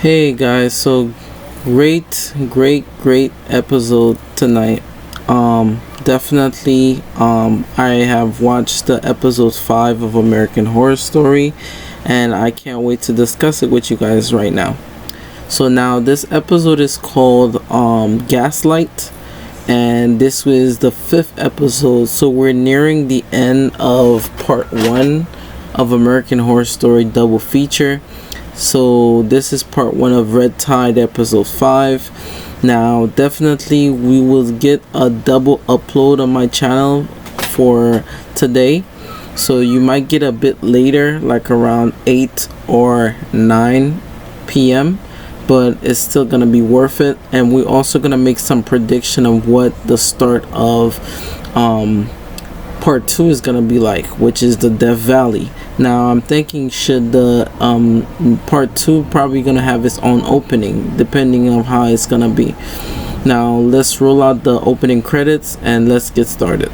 Hey guys, so great episode tonight. Definitely I have watched the episode 5 of American Horror Story and I can't wait to discuss it with you guys right now. So now this episode is called Gaslight, and this was the 5th episode. So we're nearing the end of part 1 of American Horror Story double feature. So this is part 1 of Red Tide episode 5. Now definitely we will get a double upload on my channel for today, so you might get a bit later, like around 8 or 9 p.m., but it's still gonna be worth it. And we're also gonna make some prediction of what the start of part 2 is gonna be like, which is the Death Valley. Now I'm thinking, should the part 2 probably gonna have its own opening depending on how it's gonna be. Now let's roll out the opening credits and let's get started.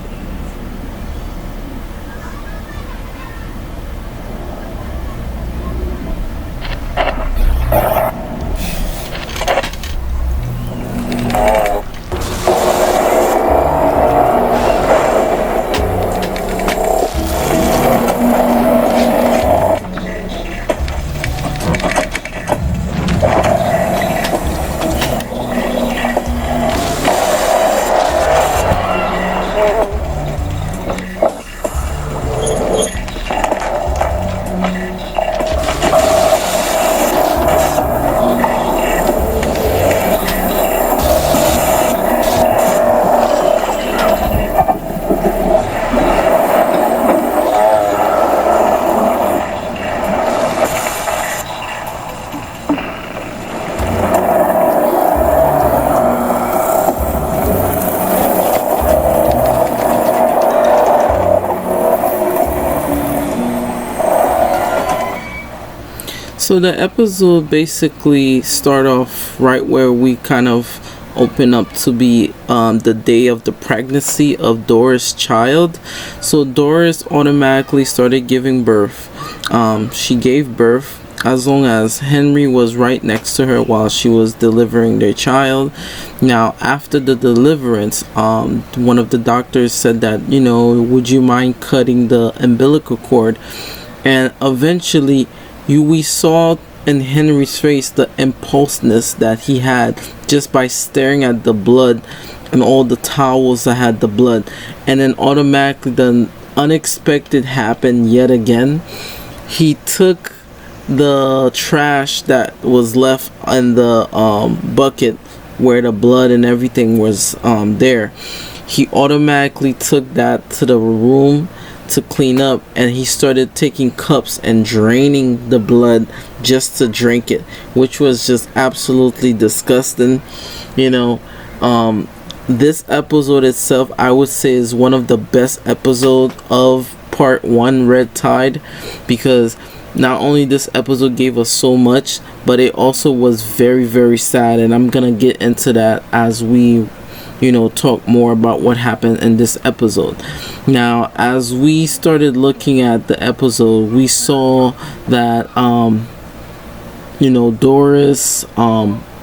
So the episode basically start off right where we kind of open up to be the day of the pregnancy of Doris' child. So Doris automatically started giving birth. She gave birth as long as Henry was right next to her while she was delivering their child. Now after the deliverance, one of the doctors said that, would you mind cutting the umbilical cord? And eventually we saw in Henry's face the impulsiveness that he had just by staring at the blood and all the towels that had the blood. And then automatically the unexpected happened yet again. He took the trash that was left in the bucket where the blood and everything was there. He automatically took that to the room to clean up, and he started taking cups and draining the blood just to drink it, which was just absolutely disgusting. This episode itself, I would say, is one of the best episodes of part 1 Red Tide, because not only this episode gave us so much, but it also was very, very sad, and I'm gonna get into that as we talk more about what happened in this episode. Now as we started looking at the episode, we saw that Doris,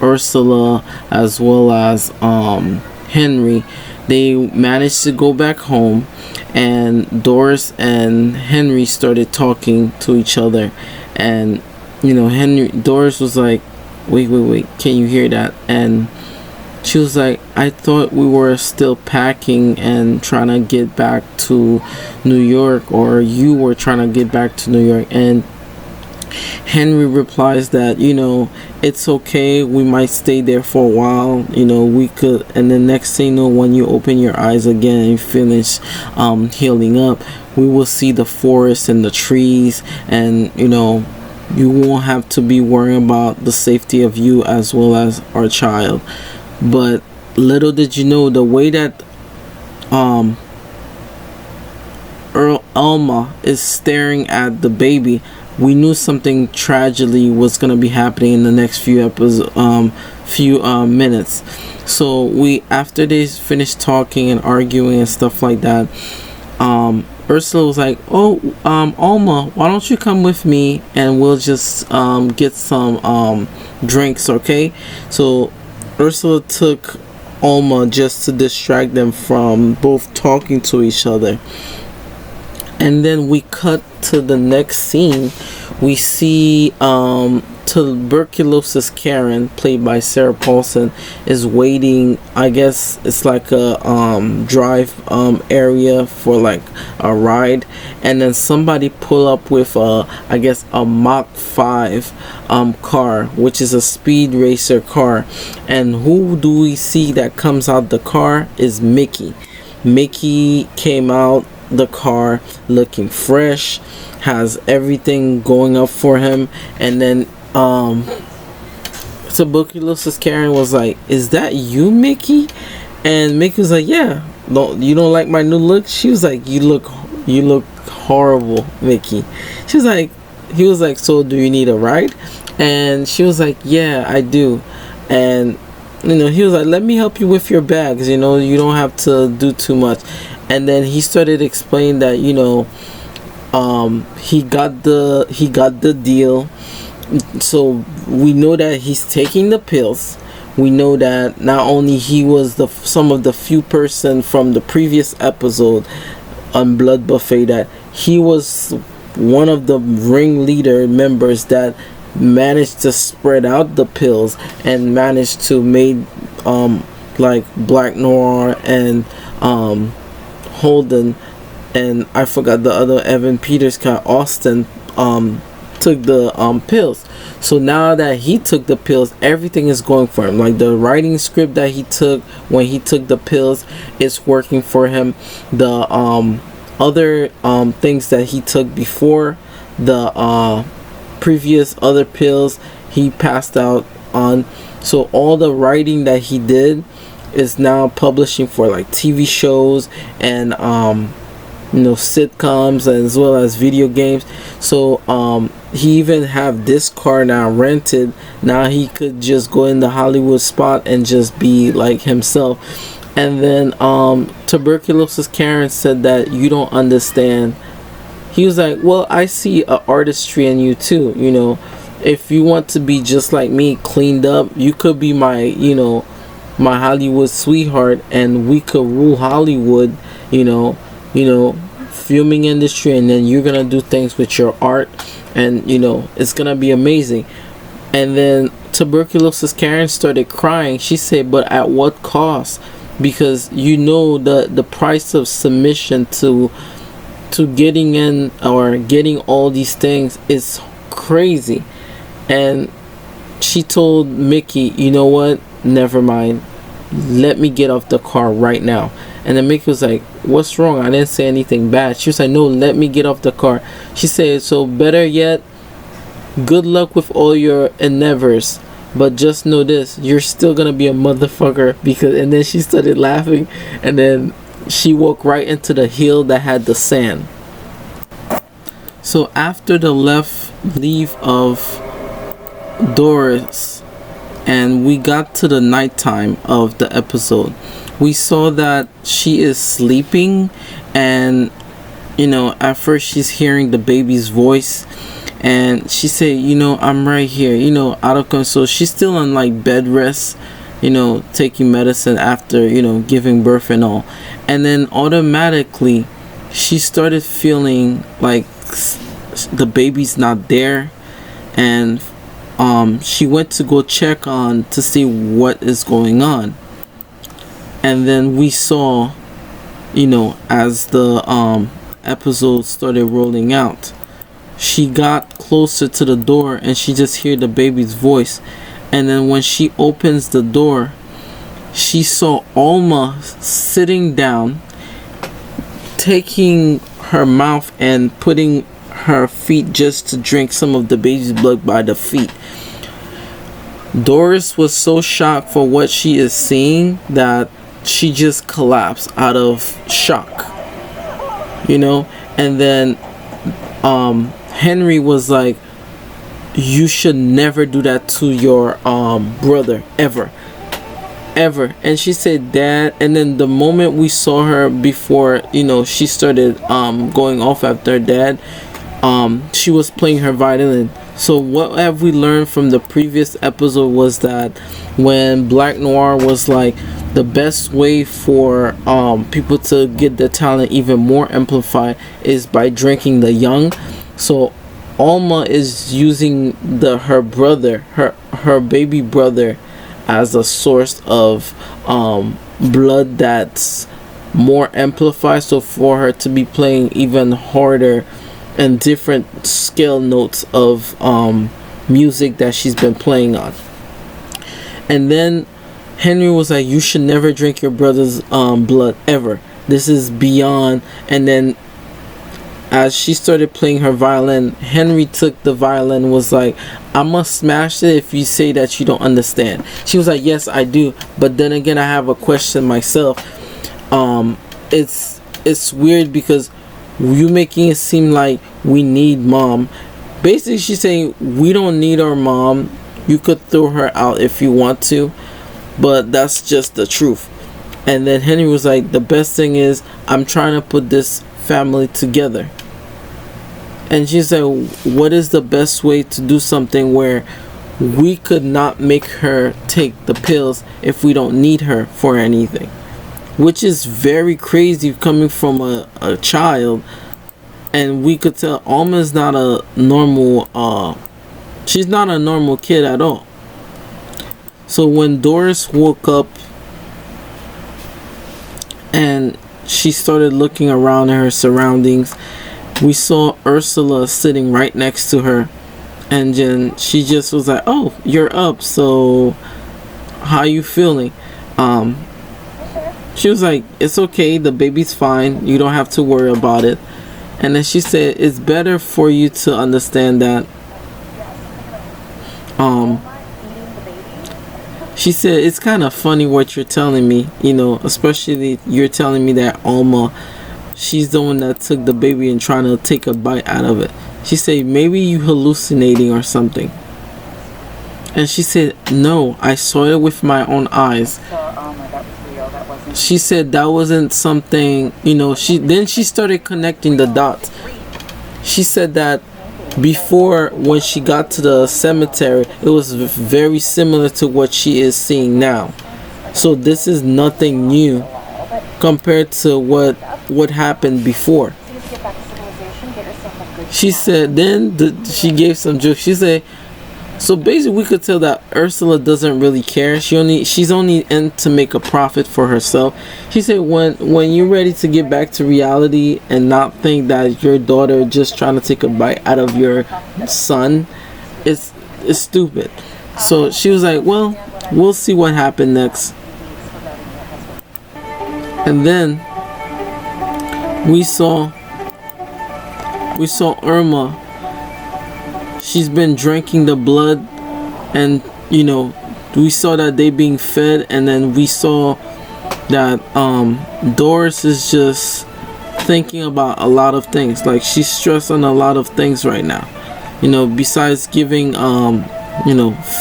Ursula, as well as Henry, they managed to go back home, and Doris and Henry started talking to each other. And Doris was like, wait, can you hear that? And she was like, I thought we were still packing and trying to get back to New York, or you were trying to get back to New York. And Henry replies that, it's okay, we might stay there for a while, we could, and the next thing when you open your eyes again and finish healing up, we will see the forest and the trees, and you won't have to be worrying about the safety of you as well as our child. But little did you know, the way that Alma is staring at the baby, we knew something tragedy was gonna be happening in the next few minutes. So after they finished talking and arguing and stuff like that, Ursula was like, "Oh, Alma, why don't you come with me and we'll just get some drinks, okay?" So Ursula took Alma just to distract them from both talking to each other. And then we cut to the next scene. We see tuberculosis Karen, played by Sarah Paulson, is waiting. I guess it's like a drive area for like a ride, and then somebody pull up with I guess a Mach 5 car, which is a speed racer car. And who do we see that comes out the car is Mickey. Mickey came out the car looking fresh, has everything going up for him. And then tuberculosis Karen was like, "Is that you, Mickey?" And Mickey was like, "Yeah, you don't like my new look?" She was like, you look horrible, Mickey." He was like, "So do you need a ride?" And she was like, "Yeah, I do." And he was like, "Let me help you with your bags, you don't have to do too much." And then he started explaining that he got the deal. So we know that he's taking the pills. We know that not only he was some of the few person from the previous episode on Blood Buffet, that he was one of the ringleader members that managed to spread out the pills and managed to make like Black Noir and Holden, and I forgot the other Evan Peters cat, Austin, took the pills. So now that he took the pills, everything is going for him. Like the writing script that he took when he took the pills is working for him. The other things that he took before the previous other pills, he passed out on. So all the writing that he did is now publishing for like TV shows and sitcoms, as well as video games. So he even have this car now rented. Now he could just go in the Hollywood spot and just be like himself. And then tuberculosis Karen said that you don't understand. He was like, "Well, I see a artistry in you too. If you want to be just like me, cleaned up, you could be my my Hollywood sweetheart, and we could rule Hollywood, filming industry, and then you're gonna do things with your art, and it's gonna be amazing." And then tuberculosis Karen started crying. She said, "But at what cost? Because the price of submission to getting in or getting all these things is crazy." And she told Mickey, "You know what? Never mind. Let me get off the car right now." And then Mickey was like, "What's wrong? I didn't say anything bad." She was like, "No, let me get off the car." She said, "So better yet, good luck with all your endeavors, but just know this, you're still gonna be a motherfucker." And then she started laughing, and then she walked right into the hill that had the sand. So after the leave of Doris, and we got to the nighttime of the episode, we saw that she is sleeping, and at first she's hearing the baby's voice, and she said, "I'm right here," out of control. She's still on like bed rest, taking medicine after giving birth and all. And then automatically she started feeling like the baby's not there, and she went to go check on to see what is going on. And then we saw, as the episode started rolling out, she got closer to the door and she just heard the baby's voice. And then when she opens the door, she saw Alma sitting down, taking her mouth and putting her feet just to drink some of the baby's blood by the feet. Doris was so shocked for what she is seeing that she just collapsed out of shock, and then Henry was like, "You should never do that to your brother ever." ever. And she said dad, and then the moment we saw her before, she started going off after her dad, she was playing her violin. So what have we learned from the previous episode was that when Black Noir was like the best way for people to get their talent even more amplified is by drinking the young. So Alma is using her brother, her baby brother, as a source of blood that's more amplified, so for her to be playing even harder and different scale notes of music that she's been playing on. And then Henry was like, you should never drink your brother's blood ever, this is beyond. And then as she started playing her violin, Henry took the violin, was like, I must smash it if you say that you don't understand. She was like, yes, I do. But then again, I have a question myself. It's weird because you making it seem like we need mom. Basically, she's saying we don't need our mom. You could throw her out if you want to, but that's just the truth. And then Henry was like, the best thing is I'm trying to put this family together. And she said, what is the best way to do something where we could not make her take the pills if we don't need her for anything? Which is very crazy coming from a child. And we could tell Alma's not a normal, she's not a normal kid at all. So when Doris woke up and she started looking around at her surroundings, we saw Ursula sitting right next to her, and then she just was like, oh, you're up, so how you feeling? She was like, it's okay, the baby's fine, you don't have to worry about it. And then she said, it's better for you to understand that she said, it's kind of funny what you're telling me, especially you're telling me that Alma, she's the one that took the baby and trying to take a bite out of it. She said, maybe you hallucinating or something. And she said, no, I saw it with my own eyes. She said that wasn't something, she started connecting the dots. She said that before, when she got to the cemetery, it was very similar to what she is seeing now. So this is nothing new compared to what happened before. She said, she gave some jokes. She said, so basically we could tell that Ursula doesn't really care. She's only in to make a profit for herself. She said, when you're ready to get back to reality and not think that your daughter just trying to take a bite out of your son, it's stupid. So she was like, well, we'll see what happened next. And then we saw Irma. She's been drinking the blood, and we saw that they being fed, and then we saw that Doris is just thinking about a lot of things. Like, she's stressed on a lot of things right now, besides giving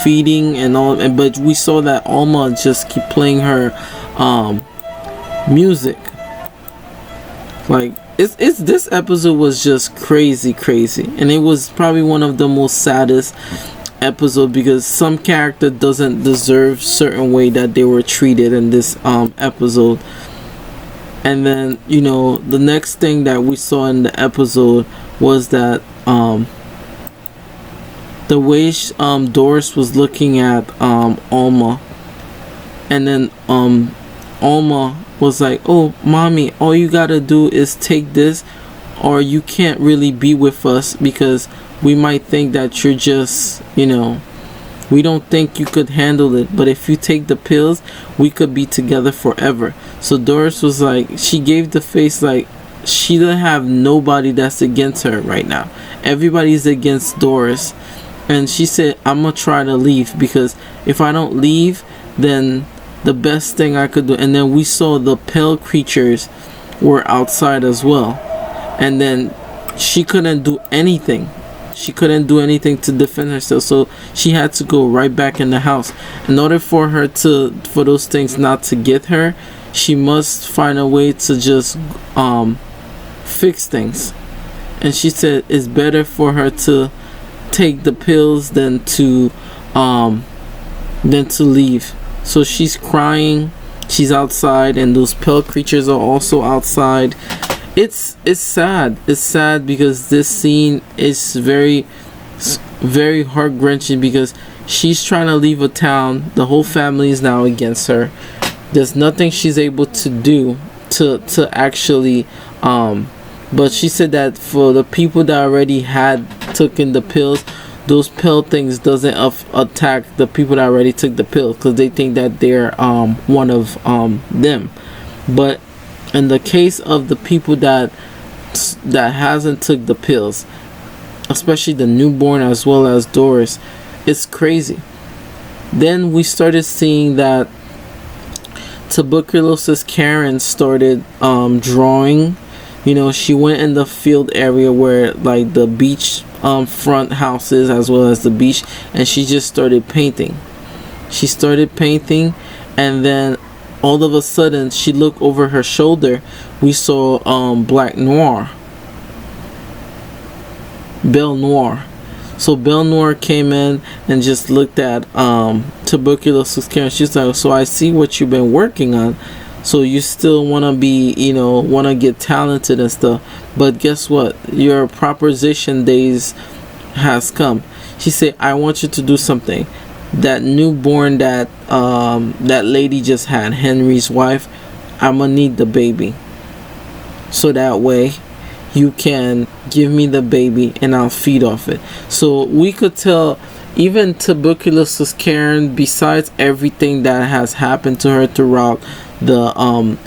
feeding and all. But we saw that Alma just keep playing her music. Like, it's this episode was just crazy, and it was probably one of the most saddest episodes because some character doesn't deserve certain way that they were treated in this episode. And then the next thing that we saw in the episode was that the way Doris was looking at Alma, and then Alma was like, oh mommy, all you gotta do is take this, or you can't really be with us because we might think that you're just, we don't think you could handle it, but if you take the pills, we could be together forever. So Doris was like, she gave the face like she doesn't have nobody that's against her right now. Everybody's against Doris. And she said, I'm gonna try to leave, because if I don't leave, then the best thing I could do. And then we saw the pale creatures were outside as well, and then she couldn't do anything. she couldn't do anything to defend herself, so she had to go right back in the house. In order for her to, for those things not to get her, she must find a way to just fix things. And she said it's better for her to take the pills than to leave. So she's crying, she's outside, and those pale creatures are also outside. It's sad. It's sad because this scene is very heart-wrenching, because she's trying to leave a town. The whole family is now against her. There's nothing she's able to do to actually but she said that for the people that already had taken the pills, those pill things doesn't attack the people that already took the pill, because they think that they're one of them. But in the case of the people that hasn't took the pills, especially the newborn as well as Doris, it's crazy. Then we started seeing that tuberculosis Karen started drawing. You know, she went in the field area where like the beach front houses as well as the beach, and she just started painting. She started painting, and then all of a sudden she looked over her shoulder. We saw Black Noir, Belle Noir. So Belle Noir came in and just looked at tuberculosis Karen. She's like, so I see what you've been working on. So you still want to be, you know, want to get talented and stuff. But guess what? Your proposition days has come. She said, I want you to do something. That newborn that that lady just had, Henry's wife, I'm going to need the baby. So that way you can give me the baby and I'll feed off it. So we could tell even tuberculosis Karen, besides everything that has happened to her throughout the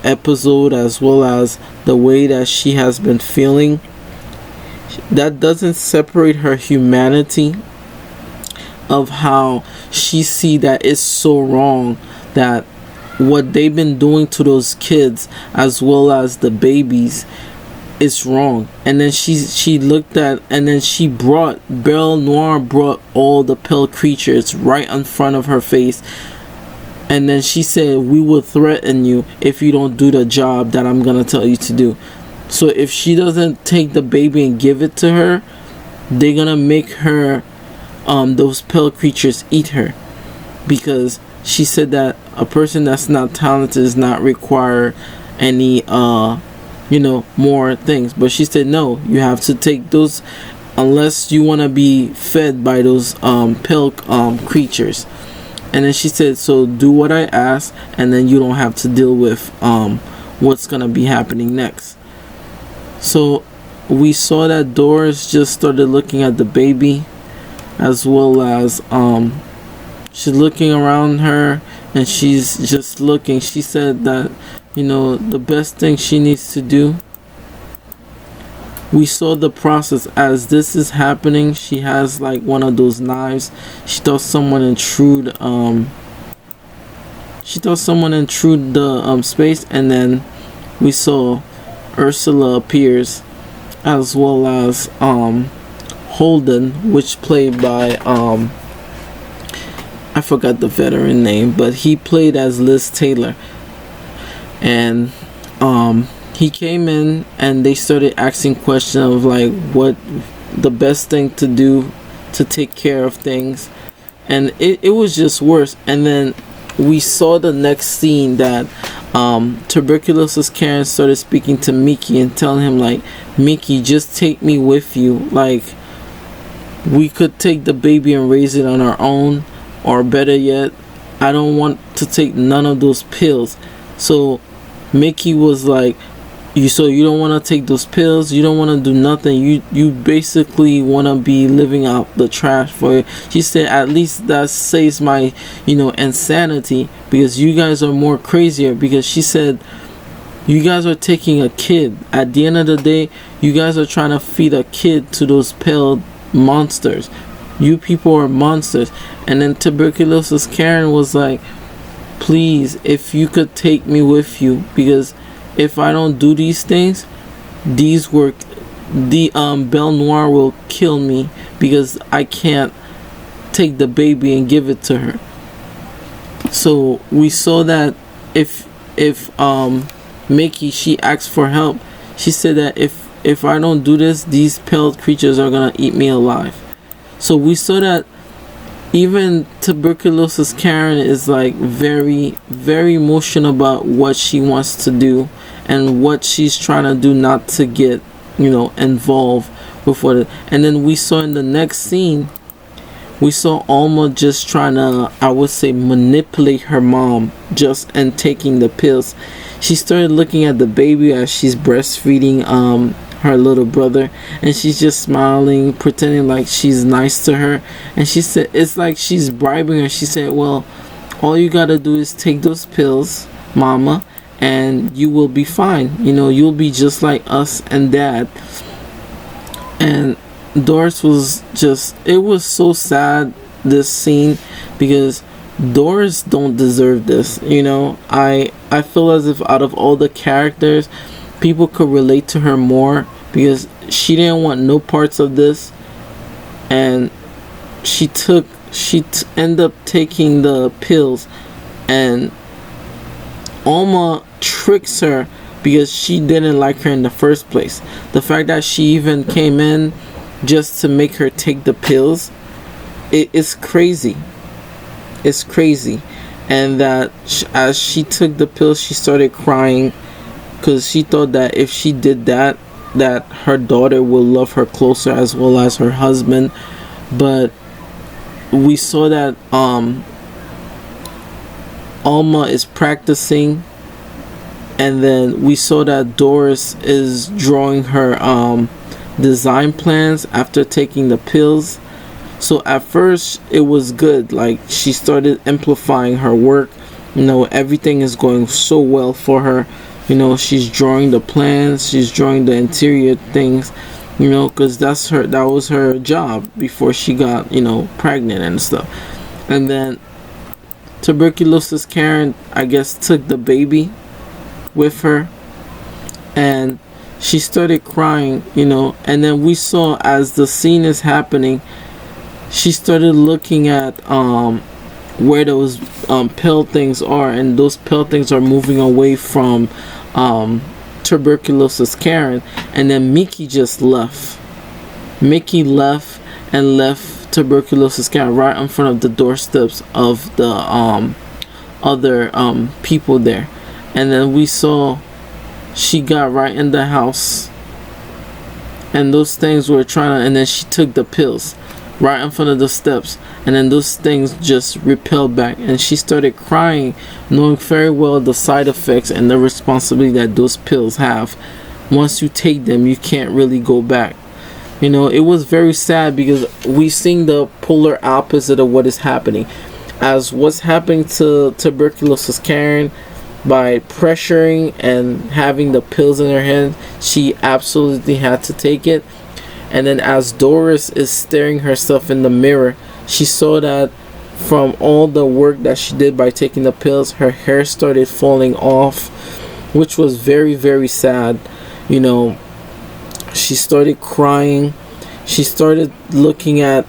episode, as well as the way that she has been feeling, that doesn't separate her humanity of how she see that it's so wrong that what they've been doing to those kids as well as the babies is wrong. And then she looked at, and then she brought, Belle Noir brought all the pale creatures right in front of her face. And then she said, we will threaten you if you don't do the job that I'm gonna tell you to do. So if she doesn't take the baby and give it to her, they're gonna make her those pale creatures eat her. Because she said that a person that's not talented does not require any you know, more things. But she said, no, you have to take those unless you want to be fed by those pale creatures. And then she said, so do what I ask, and then you don't have to deal with what's gonna be happening next. So we saw that Doris just started looking at the baby, as well as she's looking around her, and she's just looking. She said that, you know, the best thing she needs to do. We saw the process as this is happening. She has like one of those knives. She thought someone intrude the space, and then we saw Ursula appears, as well as Holden, which played by I forgot the veteran name, but he played as Liz Taylor. And he came in and they started asking questions of like what the best thing to do to take care of things, and it was just worse. And then we saw the next scene that tuberculosis Karen started speaking to Mickey and telling him like, Mickey, just take me with you. Like, we could take the baby and raise it on our own, or better yet, I don't want to take none of those pills. So Mickey was like, you don't want to take those pills, you don't want to do nothing, you basically want to be living out the trash for it. She said, at least that saves my, you know, insanity, because you guys are more crazier. Because she said, you guys are taking a kid. At the end of the day, you guys are trying to feed a kid to those pale monsters. You people are monsters. And then tuberculosis Karen was like, please, if you could take me with you, because if I don't do these things, Belle Noir will kill me, because I can't take the baby and give it to her. So we saw that if Mickey, she asked for help, she said that if I don't do this, these pale creatures are gonna eat me alive. So we saw that even tuberculosis Karen is like very, very emotional about what she wants to do and what she's trying to do not to get, involved with what. And then we saw in the next scene, we saw Alma just trying to, I would say, manipulate her mom and taking the pills. She started looking at the baby as she's breastfeeding her little brother, and she's just smiling, pretending like she's nice to her. And she said it's like she's bribing her. She said, well, all you gotta do is take those pills, mama, and you will be fine. You'll be just like us and dad. And Doris was just, it was so sad, this scene, because Doris don't deserve this. I feel as if out of all the characters, people could relate to her more, because she didn't want no parts of this, and she ended up taking the pills, and Alma tricks her because she didn't like her in the first place. The fact that she even came in just to make her take the pills, it's crazy. It's crazy. And that as she took the pills, she started crying, because she thought that if she did that her daughter will love her closer, as well as her husband. But we saw that Alma is practicing, and then we saw that Doris is drawing her design plans after taking the pills. So at first it was good, like she started amplifying her work. Everything is going so well for her. She's drawing the plans, she's drawing the interior things, because that was her job before she got, pregnant and stuff. And then tuberculosis Karen, I guess, took the baby with her, and she started crying, and then we saw, as the scene is happening, she started looking at where those pill things are, and those pill things are moving away from tuberculosis Karen. And then Mickey just left. Mickey left tuberculosis Karen right in front of the doorsteps of the other people there. And then we saw she got right in the house, and those things were trying to, and then she took the pills right in front of the steps, and then those things just repelled back, and she started crying, knowing very well the side effects and the responsibility that those pills have. Once you take them, you can't really go back. It was very sad, because we seen the polar opposite of what is happening. As what's happening to tuberculosis Karen, by pressuring and having the pills in her hand, she absolutely had to take it. And then as Doris is staring herself in the mirror, she saw that from all the work that she did by taking the pills, her hair started falling off, which was very, very sad. She started crying. She started looking at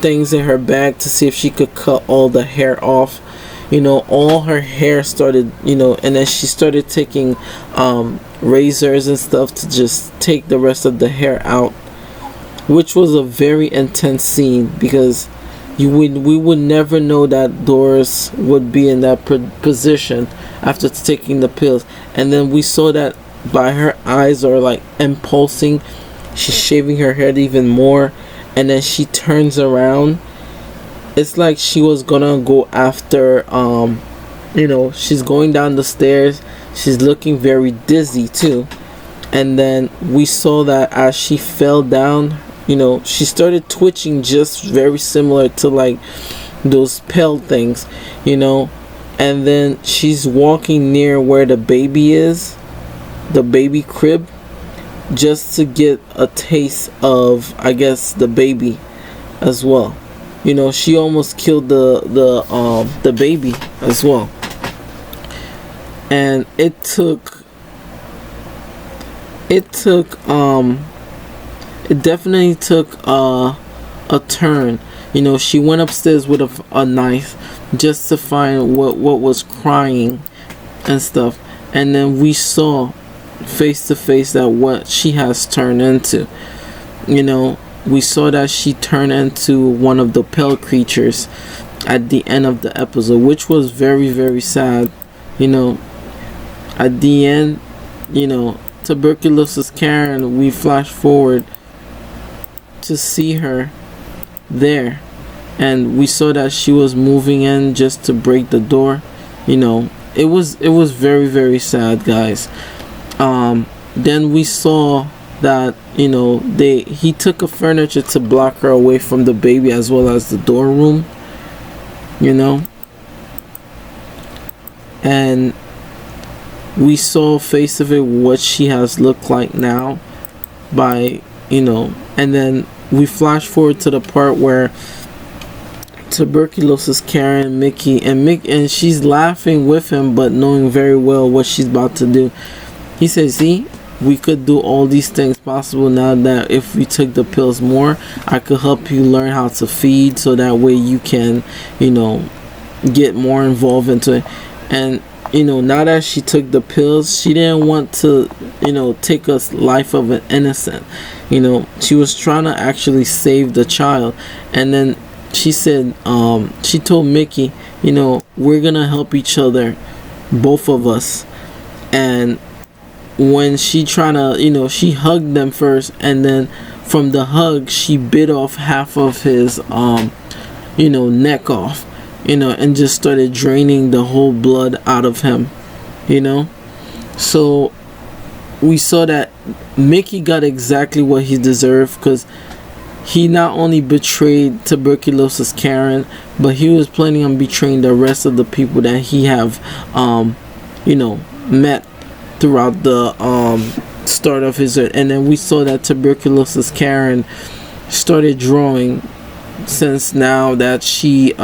things in her bag to see if she could cut all the hair off. All her hair started, and then she started taking razors and stuff to just take the rest of the hair out, which was a very intense scene, because we would never know that Doris would be in that position after taking the pills. And then we saw that by her eyes are like impulsing, she's shaving her head even more, and then she turns around. It's like she was gonna go after she's going down the stairs. She's looking very dizzy too. And then we saw that as she fell down, she started twitching, just very similar to like those pale things, and then she's walking near where the baby is, the baby crib, just to get a taste of, I guess, the baby as well. She almost killed the baby as well. And it definitely took a turn. She went upstairs with a knife just to find what was crying and stuff, and then we saw face to face that what she has turned into. We saw that she turned into one of the pale creatures at the end of the episode, which was very, very sad. At the end, tuberculosis Karen, we flash forward to see her there, and we saw that she was moving in just to break the door. It was very, very sad, guys. Then we saw that he took a furniture to block her away from the baby as well as the door room, and we saw face of it what she has looked like now by and then we flash forward to the part where tuberculosis Karen, Mickey, and she's laughing with him but knowing very well what she's about to do. He says, see, we could do all these things possible now that if we took the pills more, I could help you learn how to feed so that way you can get more involved into it. And now that she took the pills, she didn't want to take a life of an innocent. She was trying to actually save the child. And then she said, she told Mickey, we're gonna help each other, both of us. And when she trying to she hugged them first, and then from the hug she bit off half of his neck off, and just started draining the whole blood out of him. So we saw that Mickey got exactly what he deserved, because he not only betrayed tuberculosis Karen, but he was planning on betraying the rest of the people that he have met throughout the start of his. And then we saw that tuberculosis Karen started drawing, since now that she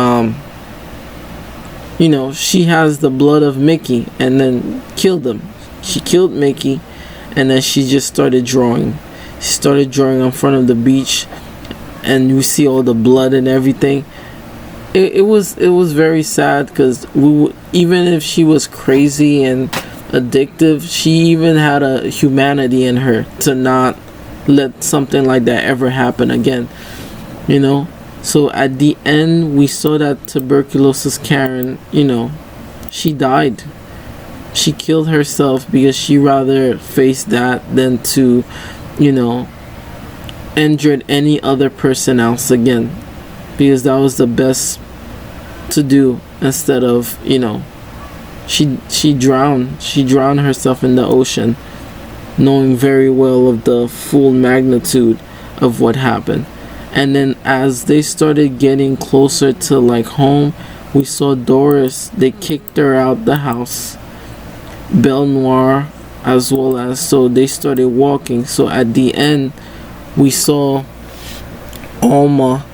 she has the blood of Mickey, and then killed him. She killed Mickey, and then she just started drawing. She started drawing in front of the beach, and you see all the blood and everything. It was very sad, because even if she was crazy and addictive, she even had a humanity in her to not let something like that ever happen again. So at the end we saw that tuberculosis Karen, she died. She killed herself because she rather face that than to injured any other person else again, because that was the best to do, instead of she drowned herself in the ocean, knowing very well of the full magnitude of what happened. And then as they started getting closer to home, we saw Doris. They kicked her out the house, Belle Noire as well as, so they started walking. So at the end we saw Alma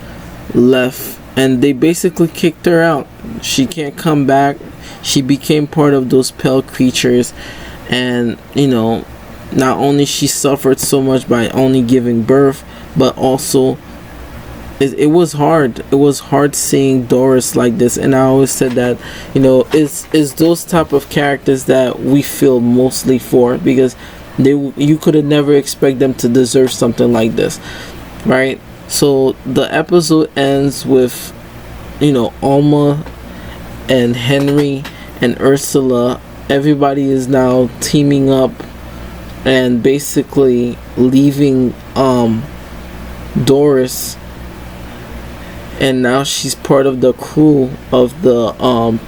left, and they basically kicked her out. She can't come back. She became part of those pale creatures, and not only she suffered so much by only giving birth, but also it was hard. It was hard seeing Doris like this. And I always said that it's those type of characters that we feel mostly for, because you could have never expect them to deserve something like this, right? So the episode ends with Alma and Henry and Ursula. Everybody is now teaming up and basically leaving Doris, and now she's part of the crew of the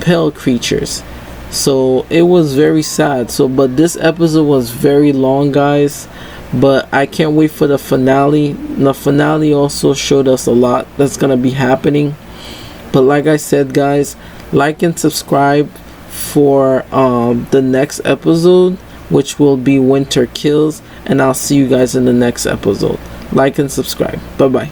pale creatures. So it was very sad. But this episode was very long, guys, but I can't wait for the finale. The finale also showed us a lot that's gonna be happening. But like I said, guys, like and subscribe for the next episode, which will be Winter Kills, and I'll see you guys in the next episode. Like and subscribe. Bye bye.